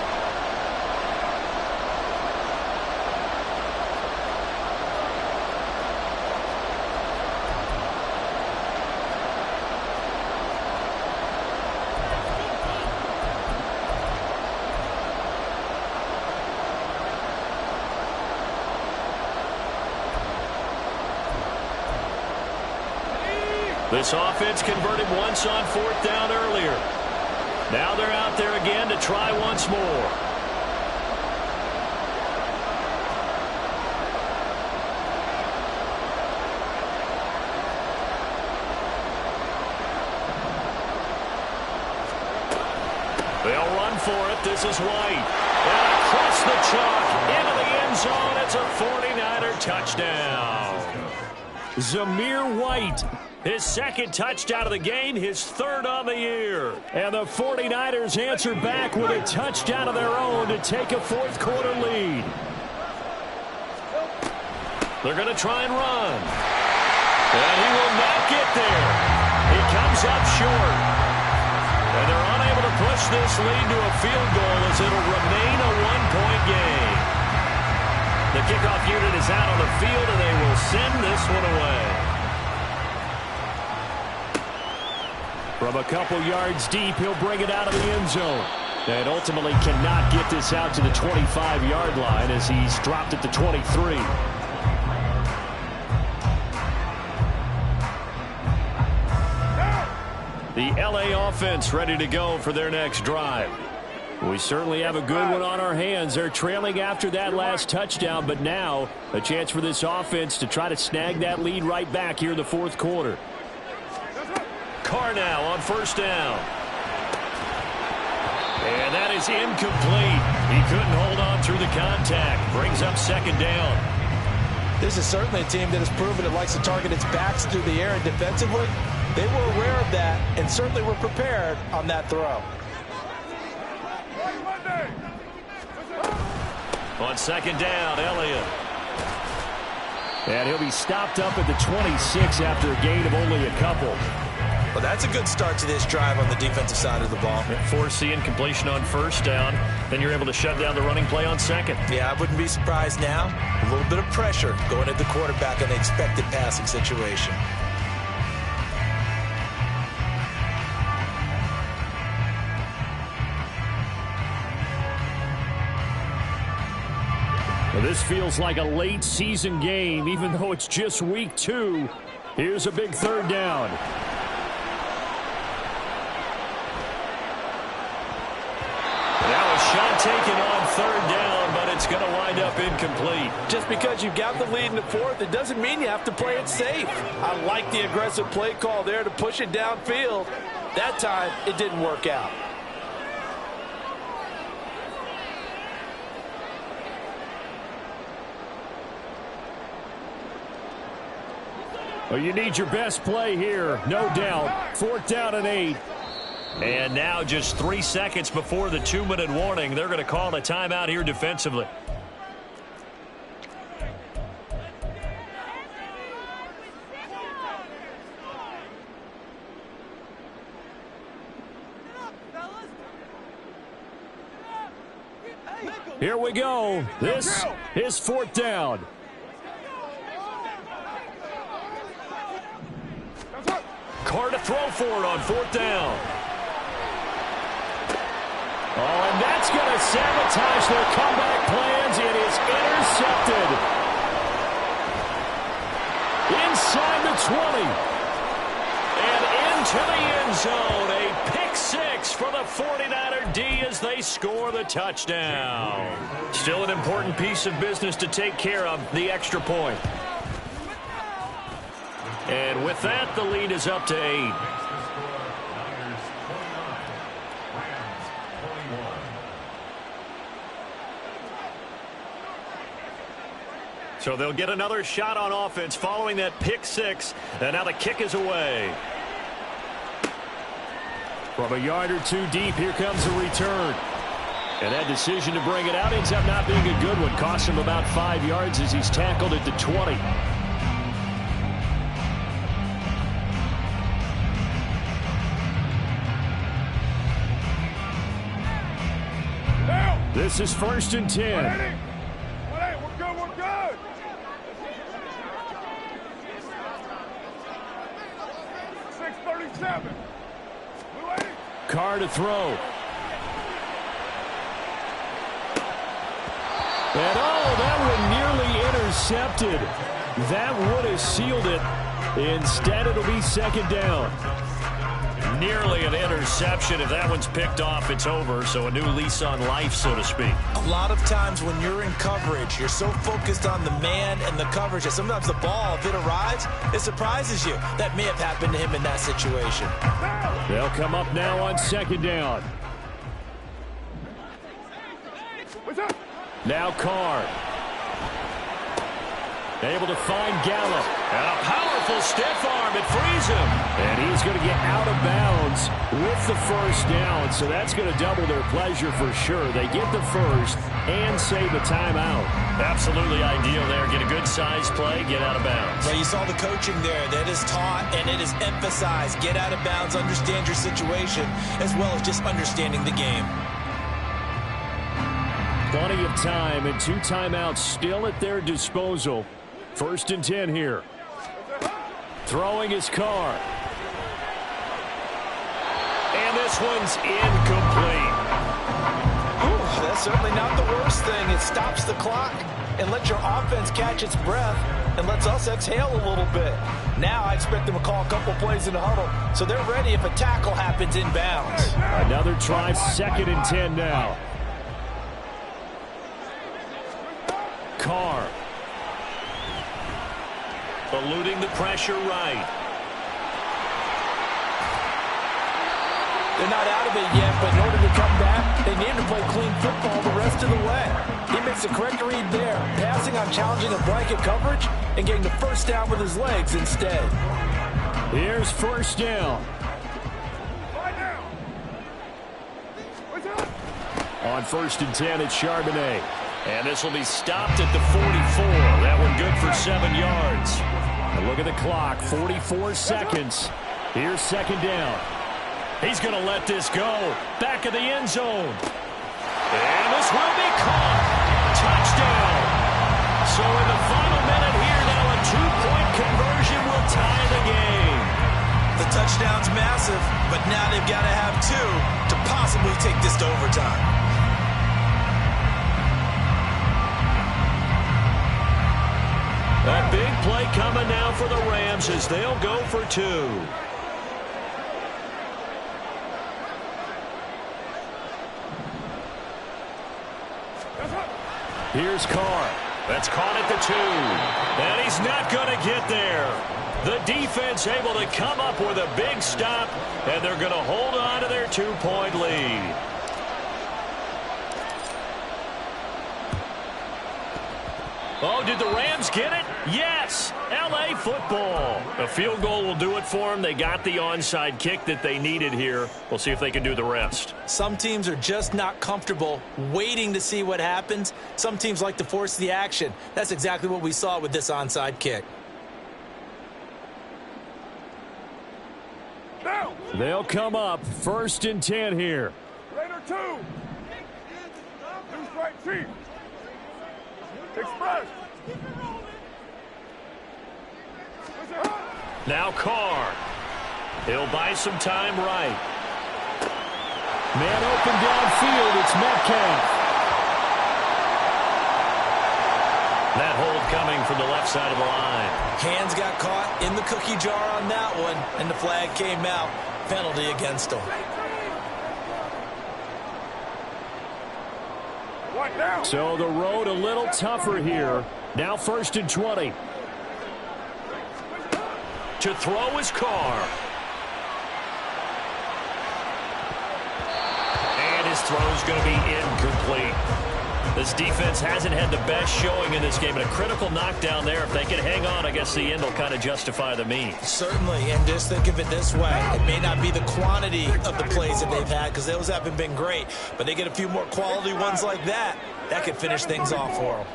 Speaker 2: This offense converted once on 4th down earlier. Now they're out there again to try once more. They'll run for it. This is White. And across the chalk into the end zone. It's a 49er touchdown. Zamir White, his second touchdown of the game, his third on the year. And the 49ers answer back with a touchdown of their own to take a fourth quarter lead. They're going to try and run. And he will not get there. He comes up short. And they're unable to push this lead to a field goal as it'll remain a one-point game. The kickoff unit is out on the field, and they will send this one away. From a couple yards deep, he'll bring it out of the end zone. And ultimately cannot get this out to the 25-yard line as he's dropped at the 23. The LA offense ready to go for their next drive. We certainly have a good one on our hands. They're trailing after that last touchdown, but now a chance for this offense to try to snag that lead right back here in the fourth quarter. Carr now on first down. And that is incomplete. He couldn't hold on through the contact. Brings up second down.
Speaker 4: This is certainly a team that has proven it likes to target its backs through the air, and defensively, they were aware of that and certainly were prepared on that throw.
Speaker 2: On second down, Elliott. And he'll be stopped up at the 26 after a gain of only a couple.
Speaker 3: Well, that's a good start to this drive on the defensive side of the ball.
Speaker 2: Force the incompletion on first down. Then you're able to shut down the running play on second.
Speaker 3: Yeah, I wouldn't be surprised now. A little bit of pressure going at the quarterback in the expected passing situation.
Speaker 2: Well, this feels like a late season game, even though it's just week 2. Here's a big third down. Now a shot taken on third down, but it's going to wind up incomplete.
Speaker 4: Just because you've got the lead in the fourth, it doesn't mean you have to play it safe. I like the aggressive play call there to push it downfield. That time, it didn't work out.
Speaker 2: Well, you need your best play here, no doubt. Fourth down and 8. And now just 3 seconds before the 2-minute warning, they're going to call a timeout here defensively. Here we go. This is fourth down. Carr to throw for it on fourth down. Oh, and that's going to sabotage their comeback plans. It is intercepted. Inside the 20. And into the end zone. A pick 6 for the 49er D as they score the touchdown. Still an important piece of business to take care of, the extra point. And with that, the lead is up to 8. So they'll get another shot on offense following that pick 6. And now the kick is away. From a yard or 2 deep, here comes the return. And that decision to bring it out ends up not being a good one. Costs him about 5 yards as he's tackled at the 20. This is 1st and 10.
Speaker 1: We're good. 6:37.
Speaker 2: Carr to throw. And that one nearly intercepted. That would have sealed it. Instead, it'll be second down. Nearly an interception. If that one's picked off, it's over. So a new lease on life, so to speak.
Speaker 3: A lot of times when you're in coverage, you're so focused on the man and the coverage that sometimes the ball, if it arrives, it surprises you. That may have happened to him in that situation.
Speaker 2: They'll come up now on second down. Now Carr. Able to find Gallup. And a powerful stiff arm. It frees him. And he's going to get out of bounds with the first down. So that's going to double their pleasure for sure. They get the first and save a timeout. Absolutely ideal there. Get a good size play, get out of bounds.
Speaker 3: Well, you saw the coaching there. That is taught and it is emphasized. Get out of bounds, understand your situation, as well as just understanding the game.
Speaker 2: Plenty of time and 2 timeouts still at their disposal. 1st and 10 here. Throwing his Carr. And this one's incomplete.
Speaker 4: Ooh, that's certainly not the worst thing. It stops the clock and lets your offense catch its breath and lets us exhale a little bit. Now I expect them to call a couple plays in the huddle so they're ready if a tackle happens inbounds.
Speaker 2: Another try, 2nd and 10 now. Carr. Eluding the pressure right.
Speaker 4: They're not out of it yet, but in order to come back, they need to play clean football the rest of the way. He makes the correct read there, passing on challenging a blanket coverage and getting the first down with his legs instead.
Speaker 2: Here's 1st down. On 1st and 10, it's Charbonnet. And this will be stopped at the 44. That one good for 7 yards. And look at the clock, 44 seconds. Here's 2nd down. He's going to let this go. Back of the end zone. And this will be caught. Touchdown. So in the final minute here, now a 2-point conversion will tie the game.
Speaker 3: The touchdown's massive, but now they've got to have 2 to possibly take this to overtime.
Speaker 2: A big play coming now for the Rams as they'll go for 2. Here's Carr. That's caught at the 2. And he's not going to get there. The defense able to come up with a big stop, and they're going to hold on to their 2-point lead. Oh, did the Rams get it? Yes! L.A. football. A field goal will do it for them. They got the onside kick that they needed here. We'll see if they can do the rest.
Speaker 3: Some teams are just not comfortable waiting to see what happens. Some teams like to force the action. That's exactly what we saw with this onside kick.
Speaker 2: They'll come up 1st and 10 here.
Speaker 1: Raider 2. New strike Chief. Express.
Speaker 2: Now Carr. He'll buy some time right. Man open downfield. It's Metcalf. That hold coming from the left side of the line.
Speaker 3: Hands got caught in the cookie jar on that one, and the flag came out. Penalty against him.
Speaker 2: So the road a little tougher here. Now 1st and 20. To throw his Carr. And his throw's going to be incomplete. This defense hasn't had the best showing in this game, and a critical knockdown there. If they can hang on, I guess the end will kind of justify the means.
Speaker 3: Certainly, and just think of it this way. It may not be the quantity of the plays that they've had, because those haven't been great, but they get a few more quality ones like that. That could finish things off for them.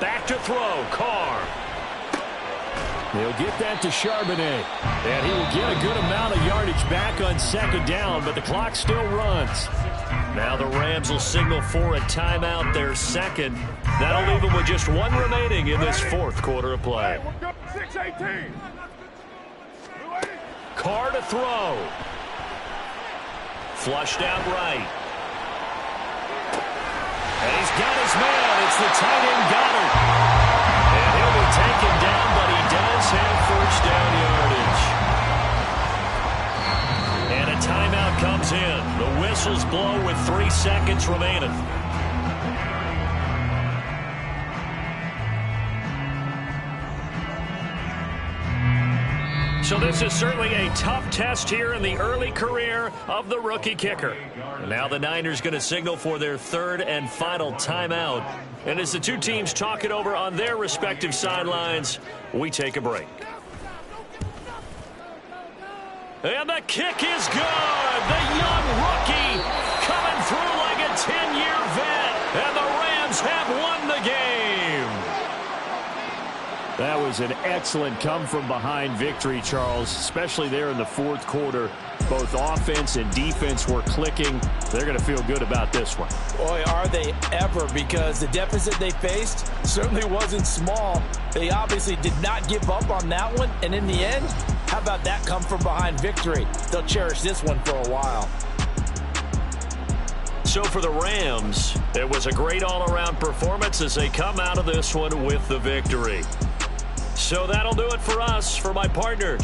Speaker 2: Back to throw, Carr. He'll get that to Charbonnet. And he will get a good amount of yardage back on 2nd down, but the clock still runs. Now the Rams will signal for a timeout, their 2nd. That'll leave them with just 1 remaining in this 4th quarter of play.
Speaker 1: 6-18.
Speaker 2: Carr to throw. Flushed out right. And he's got his man. It's the tight end Goddard. And he'll be taken down, but he does have 1st down yardage. And a timeout comes in. The whistles blow with 3 seconds remaining. So this is certainly a tough test here in the early career of the rookie kicker. Now the Niners going to signal for their third and final timeout. And as the two teams talk it over on their respective sidelines, we take a break. And the kick is good. The young rookie coming through like a 10-year vet. And the Rams have won the game.
Speaker 6: That was an excellent come-from-behind victory, Charles, especially there in the fourth quarter. Both offense and defense were clicking. They're going to feel good about this one.
Speaker 4: Boy, are they ever, because the deficit they faced certainly wasn't small. They obviously did not give up on that one, and in the end, how about that come-from-behind victory? They'll cherish this one for a while.
Speaker 2: So for the Rams, it was a great all-around performance as they come out of this one with the victory. So that'll do it for us. For my partner,